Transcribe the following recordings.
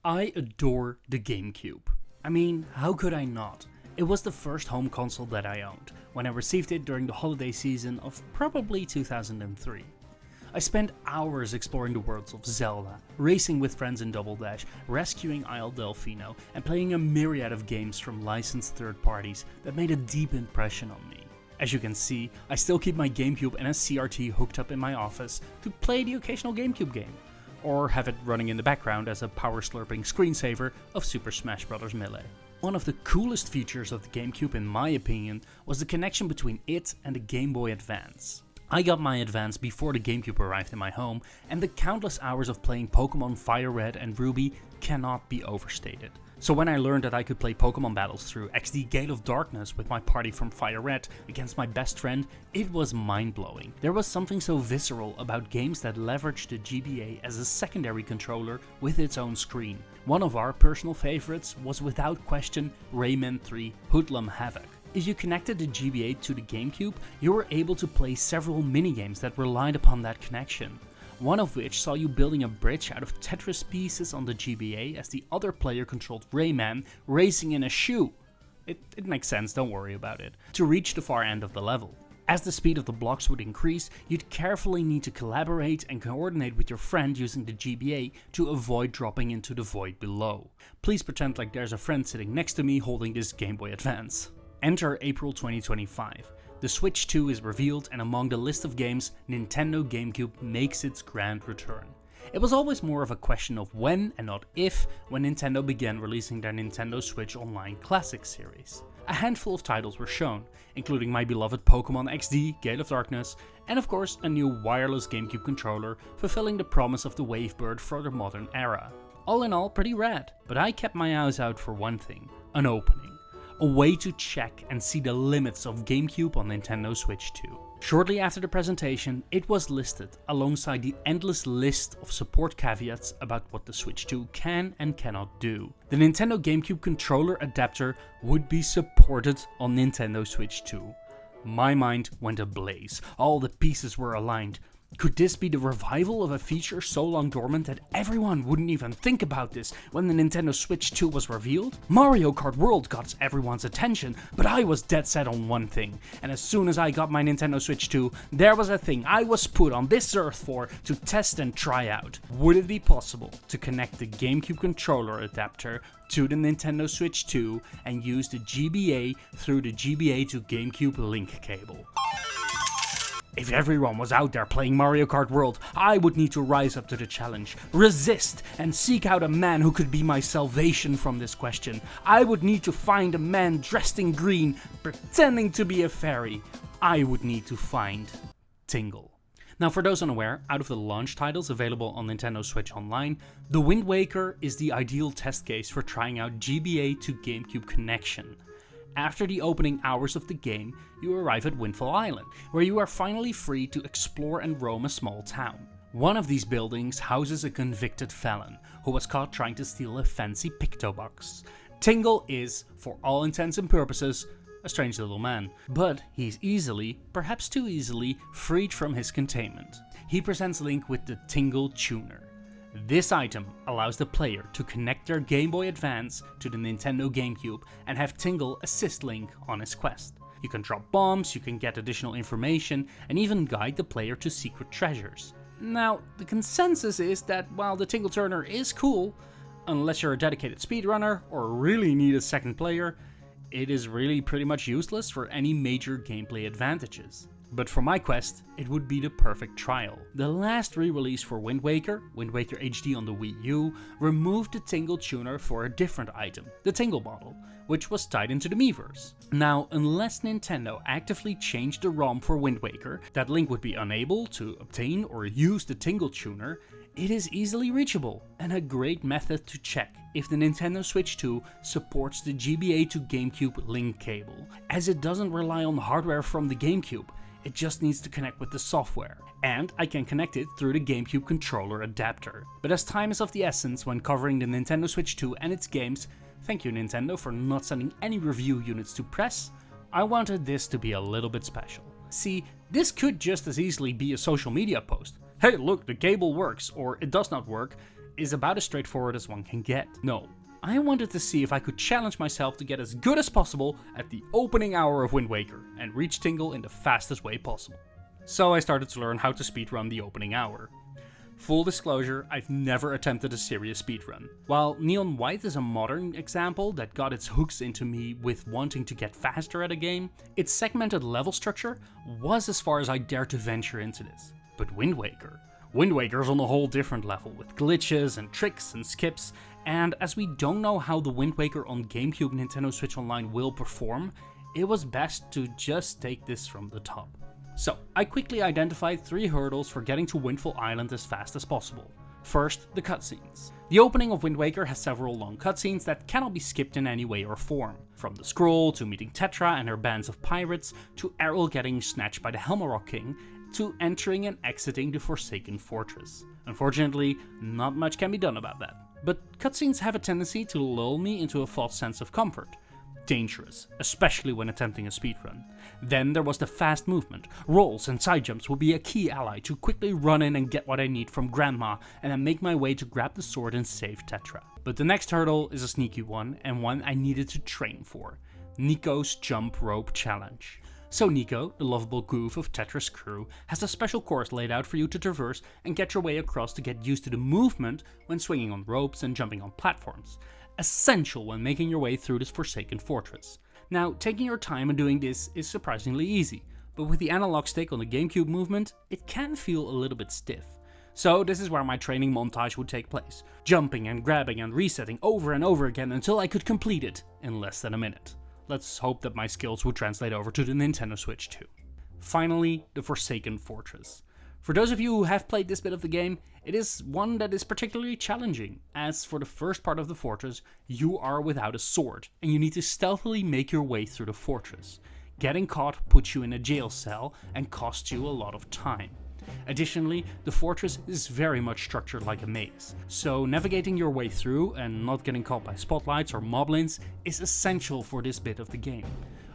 I adore the GameCube. I mean, how could I not? It was the first home console that I owned, when I received it during the holiday season of probably 2003. I spent hours exploring the worlds of Zelda, racing with friends in Double Dash, rescuing Isle Delfino, and playing a myriad of games from licensed third parties that made a deep impression on me. As you can see, I still keep my GameCube and a CRT hooked up in my office to play the occasional GameCube game, or have it running in the background as a power-slurping screensaver of Super Smash Bros. Melee. One of the coolest features of the GameCube in my opinion was the connection between it and the Game Boy Advance. I got my Advance before the GameCube arrived in my home, and the countless hours of playing Pokemon Fire Red and Ruby cannot be overstated. So when I learned that I could play Pokemon battles through XD Gate of Darkness with my party from Fire Red against my best friend, it was mind-blowing. There was something so visceral about games that leveraged the GBA as a secondary controller with its own screen. One of our personal favorites was without question Rayman 3 Hoodlum Havoc. If you connected the GBA to the GameCube, you were able to play several minigames that relied upon that connection. One of which saw you building a bridge out of Tetris pieces on the GBA as the other player controlled Rayman racing in a shoe. It makes sense, don't worry about it, to reach the far end of the level. As the speed of the blocks would increase, you'd carefully need to collaborate and coordinate with your friend using the GBA to avoid dropping into the void below. Please pretend like there's a friend sitting next to me holding this Game Boy Advance. Enter April 2025. The Switch 2 is revealed, and among the list of games, Nintendo GameCube makes its grand return. It was always more of a question of when and not if when Nintendo began releasing their Nintendo Switch Online Classic series. A handful of titles were shown, including my beloved Pokemon XD, Gate of Darkness, and of course a new wireless GameCube controller fulfilling the promise of the Wavebird for the modern era. All in all, pretty rad, but I kept my eyes out for one thing: an opening. A way to check and see the limits of GameCube on Nintendo Switch 2. Shortly after the presentation, it was listed alongside the endless list of support caveats about what the Switch 2 can and cannot do. The Nintendo GameCube controller adapter would be supported on Nintendo Switch 2. My mind went ablaze. All the pieces were aligned. Could this be the revival of a feature so long dormant that everyone wouldn't even think about this when the Nintendo Switch 2 was revealed? Mario Kart World got everyone's attention, but I was dead set on one thing. And as soon as I got my Nintendo Switch 2, there was a thing I was put on this earth for to test and try out. Would it be possible to connect the GameCube controller adapter to the Nintendo Switch 2 and use the GBA through the GBA to GameCube link cable? If everyone was out there playing Mario Kart World, I would need to rise up to the challenge, resist, and seek out a man who could be my salvation from this question. I would need to find a man dressed in green, pretending to be a fairy. I would need to find Tingle. Now, for those unaware, out of the launch titles available on Nintendo Switch Online, The Wind Waker is the ideal test case for trying out GBA to GameCube connection. After the opening hours of the game, you arrive at Windfall Island, where you are finally free to explore and roam a small town. One of these buildings houses a convicted felon, who was caught trying to steal a fancy Pictobox. Tingle is, for all intents and purposes, a strange little man, but he's easily, perhaps too easily, freed from his containment. He presents Link with the Tingle Tuner. This item allows the player to connect their Game Boy Advance to the Nintendo GameCube and have Tingle assist Link on his quest. You can drop bombs, you can get additional information, and even guide the player to secret treasures. Now, the consensus is that while the Tingle Turner is cool, unless you're a dedicated speedrunner or really need a second player, it is really pretty much useless for any major gameplay advantages. But for my quest, it would be the perfect trial. The last re-release for Wind Waker HD on the Wii U, removed the Tingle Tuner for a different item, the Tingle Bottle, which was tied into the Miiverse. Now, unless Nintendo actively changed the ROM for Wind Waker, that Link would be unable to obtain or use the Tingle Tuner, it is easily reachable, and a great method to check if the Nintendo Switch 2 supports the GBA to GameCube link cable, as it doesn't rely on hardware from the GameCube. It just needs to connect with the software, and I can connect it through the GameCube controller adapter. But as time is of the essence when covering the Nintendo Switch 2 and its games, thank you Nintendo for not sending any review units to press, I wanted this to be a little bit special. See, this could just as easily be a social media post. Hey look, the cable works, or it does not work. is about as straightforward as one can get. No, I wanted to see if I could challenge myself to get as good as possible at the opening hour of Wind Waker and reach Tingle in the fastest way possible. So I started to learn how to speedrun the opening hour. Full disclosure, I've never attempted a serious speedrun. While Neon White is a modern example that got its hooks into me with wanting to get faster at a game, its segmented level structure was as far as I dared to venture into this. But Wind Waker's on a whole different level, with glitches and tricks and skips, and as we don't know how the Wind Waker on GameCube Nintendo Switch Online will perform, it was best to just take this from the top. So, I quickly identified 3 hurdles for getting to Windfall Island as fast as possible. First, the cutscenes. The opening of Wind Waker has several long cutscenes that cannot be skipped in any way or form. From the scroll, to meeting Tetra and her bands of pirates, to Errol getting snatched by the Helmarock King, to entering and exiting the Forsaken Fortress. Unfortunately, not much can be done about that. But cutscenes have a tendency to lull me into a false sense of comfort. Dangerous, especially when attempting a speedrun. Then there was the fast movement. Rolls and side jumps will be a key ally to quickly run in and get what I need from Grandma, and then make my way to grab the sword and save Tetra. But the next hurdle is a sneaky one, and one I needed to train for. Nico's Jump Rope Challenge. So Nico, the lovable goof of Tetra's crew, has a special course laid out for you to traverse and get your way across to get used to the movement when swinging on ropes and jumping on platforms. Essential when making your way through this Forsaken Fortress. Now, taking your time and doing this is surprisingly easy, but with the analog stick on the GameCube movement, it can feel a little bit stiff. So this is where my training montage would take place, jumping and grabbing and resetting over and over again until I could complete it in less than a minute. Let's hope that my skills would translate over to the Nintendo Switch too. Finally, the Forsaken Fortress. For those of you who have played this bit of the game, it is one that is particularly challenging, as for the first part of the fortress, you are without a sword, and you need to stealthily make your way through the fortress. Getting caught puts you in a jail cell and costs you a lot of time. Additionally, the fortress is very much structured like a maze, so navigating your way through and not getting caught by spotlights or moblins is essential for this bit of the game.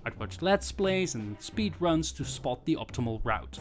I'd watch Let's Plays and speedruns to spot the optimal route.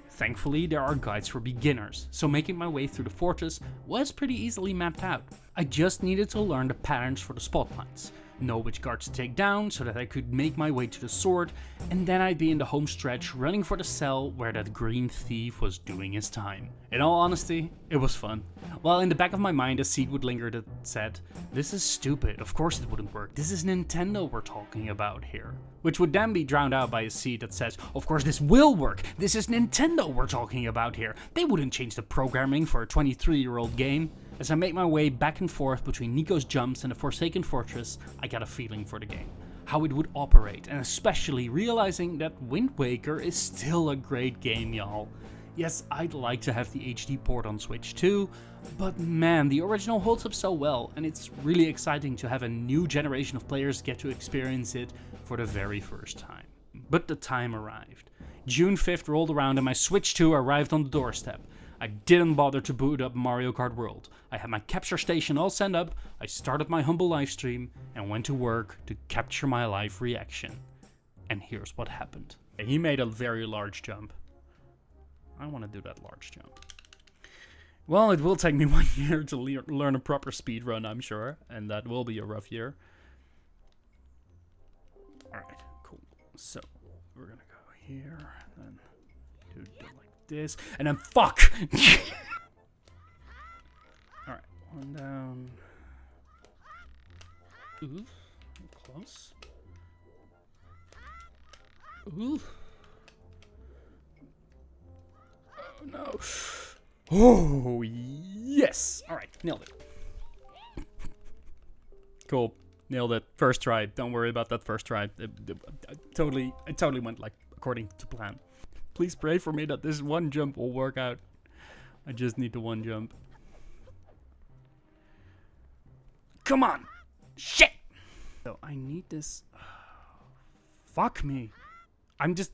Thankfully, there are guides for beginners, so making my way through the fortress was pretty easily mapped out. I just needed to learn the patterns for the spotlights, know which guards to take down so that I could make my way to the sword, and then I'd be in the home stretch running for the cell where that green thief was doing his time. In all honesty, it was fun. While in the back of my mind a seed would linger that said, "This is stupid, of course it wouldn't work, this is Nintendo we're talking about here." Which would then be drowned out by a seed that says, "Of course this will work, this is Nintendo we're talking about here, they wouldn't change the programming for a 23-year-old game." As I make my way back and forth between Nico's jumps and the Forsaken Fortress, I got a feeling for the game. How it would operate, and especially realizing that Wind Waker is still a great game, y'all. Yes, I'd like to have the HD port on Switch too, but man, the original holds up so well, and it's really exciting to have a new generation of players get to experience it for the very first time. But the time arrived. June 5th rolled around and my Switch 2 arrived on the doorstep. I didn't bother to boot up Mario Kart World. I had my capture station all set up, I started my humble livestream, and went to work to capture my live reaction. And here's what happened. He made a very large jump. I want to do that large jump. Well, it will take me 1 year to learn a proper speedrun, I'm sure, and that will be a rough year. Alright, cool. So, we're gonna go here, and do it like this, and then fuck! Alright, one down. Ooh, close. Ooh. Oh no. Oh, yes! Alright, nailed it. Cool, nailed it. First try. Don't worry about that first try. It totally went like according to plan. Please pray for me that this one jump will work out. I just need the one jump. Come on! Shit! So I need this. Fuck me. I'm just.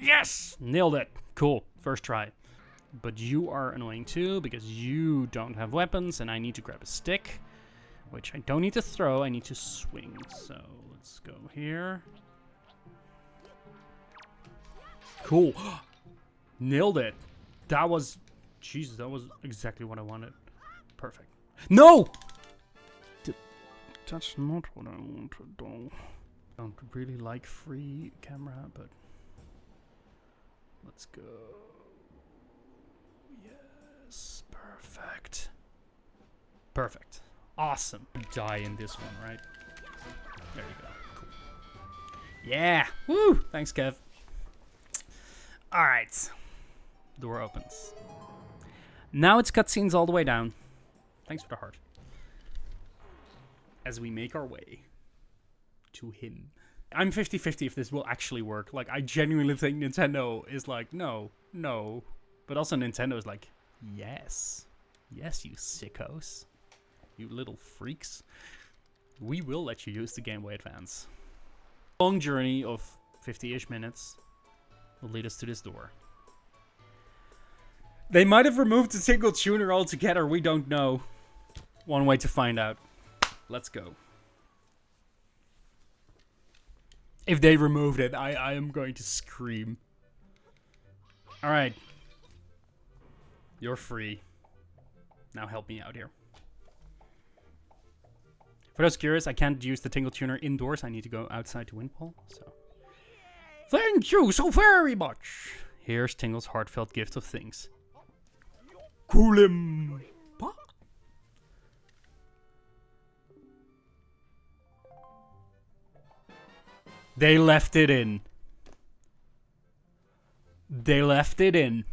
Yes! Nailed it. Cool. First try. But you are annoying too because you don't have weapons and I need to grab a stick. Which I don't need to throw, I need to swing. So let's go here. Cool. Nailed it. That was Jesus, that was exactly what I wanted. Perfect. No! That's not what I want to do. I don't really like free camera, but let's go. Yes, perfect. Perfect. Awesome. Die in this one, right? There you go. Cool. Yeah! Woo! Thanks, Kev. Alright. Door opens. Now it's cutscenes all the way down. Thanks for the heart. As we make our way to him. I'm 50-50 if this will actually work. Like, I genuinely think Nintendo is like, no. But also Nintendo is like, yes. Yes, you sickos. You little freaks. We will let you use the Game Boy Advance. Long journey of 50-ish minutes will lead us to this door. They might have removed the single tuner altogether, we don't know. One way to find out. Let's go. If they removed it, I am going to scream. Alright. You're free. Now help me out here. For those curious, I can't use the tingle tuner indoors. I need to go outside to Windfall. So, thank you so very much. Here's Tingle's heartfelt gift of things. Cool him. They left it in. They left it in.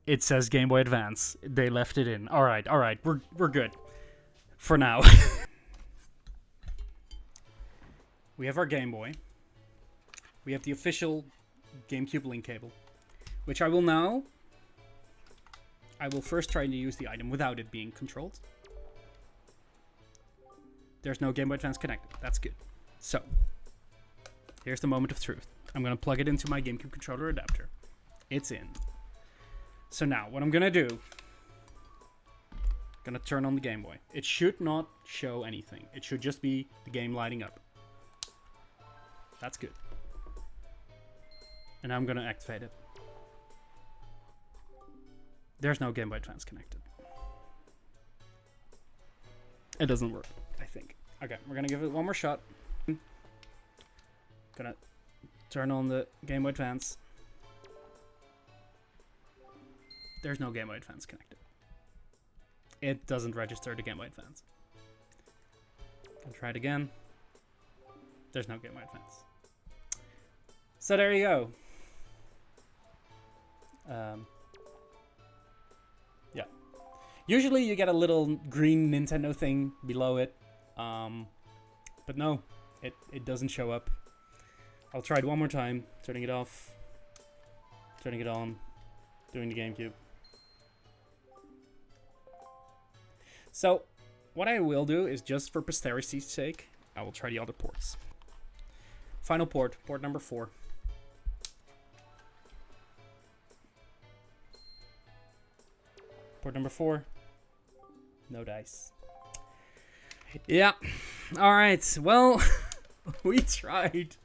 It says Game Boy Advance. They left it in. All right. We're good. For now. We have our Game Boy. We have the official GameCube link cable, which I will first try to use the item without it being controlled. There's no Game Boy Advance connected. That's good. So, here's the moment of truth. I'm going to plug it into my GameCube controller adapter. It's in. So now, what I'm going to do, I'm going to turn on the Game Boy. It should not show anything. It should just be the game lighting up. That's good. And I'm going to activate it. There's no Game Boy Advance connected. It doesn't work, I think. Okay, we're going to give it one more shot. Gonna turn on the Game Boy Advance. There's no Game Boy Advance connected. It doesn't register the Game Boy Advance. Gonna try it again. There's no Game Boy Advance. So there you go. Yeah. Usually you get a little green Nintendo thing below it. But no, it doesn't show up. I'll try it one more time. Turning it off. Turning it on. Doing the GameCube. So, what I will do is just for posterity's sake, I will try the other ports. Final port, port number 4. Port number 4. No dice. Yeah. Alright, well, we tried.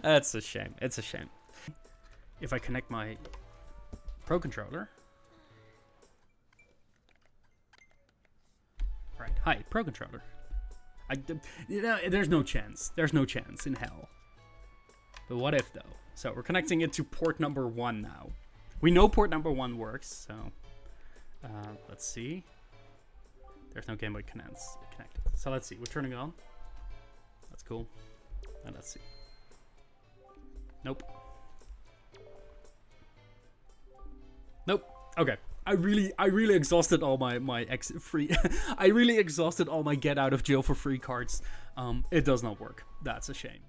That's a shame. It's a shame. If I connect my Pro Controller. Right. Hi, Pro Controller. There's no chance. There's no chance in hell. But what if, though? So we're connecting it to port number 1 now. We know port number 1 works, so let's see. There's no Game Boy connected. So let's see. We're turning it on. That's cool. And let's see. Nope. Nope. Okay. I really exhausted all my I really exhausted all my get out of jail for free cards. It does not work. That's a shame.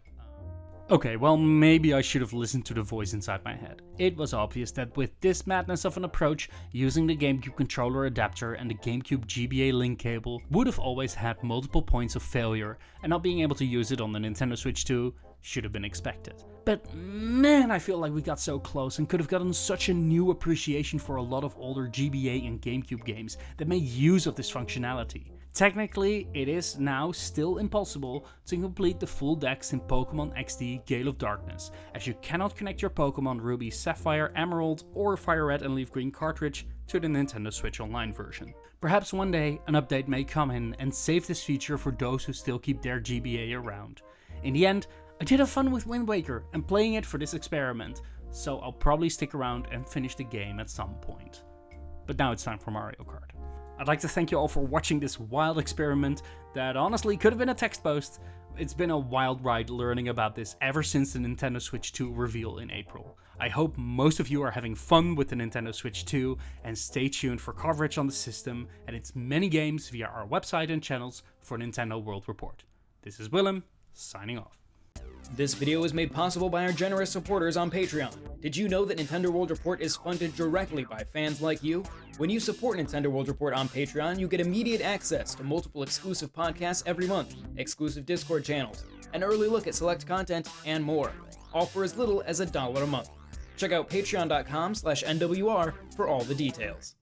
Okay, well, maybe I should have listened to the voice inside my head. It was obvious that with this madness of an approach, using the GameCube controller adapter and the GameCube GBA link cable would have always had multiple points of failure, and not being able to use it on the Nintendo Switch 2 should have been expected. But man, I feel like we got so close and could have gotten such a new appreciation for a lot of older GBA and GameCube games that made use of this functionality. Technically, it is now still impossible to complete the full decks in Pokemon XD Gale of Darkness, as you cannot connect your Pokemon Ruby, Sapphire, Emerald, or Fire Red and Leaf Green cartridge to the Nintendo Switch Online version. Perhaps one day an update may come in and save this feature for those who still keep their GBA around. In the end, I did have fun with Wind Waker and playing it for this experiment, so I'll probably stick around and finish the game at some point. But now it's time for Mario Kart. I'd like to thank you all for watching this wild experiment that honestly could have been a text post. It's been a wild ride learning about this ever since the Nintendo Switch 2 reveal in April. I hope most of you are having fun with the Nintendo Switch 2 and stay tuned for coverage on the system and its many games via our website and channels for Nintendo World Report. This is Willem, signing off. This video was made possible by our generous supporters on Patreon. Did you know that Nintendo World Report is funded directly by fans like you? When you support Nintendo World Report on Patreon, you get immediate access to multiple exclusive podcasts every month, exclusive Discord channels, an early look at select content, and more, all for as little as $1 a month. Check out patreon.com/NWR for all the details.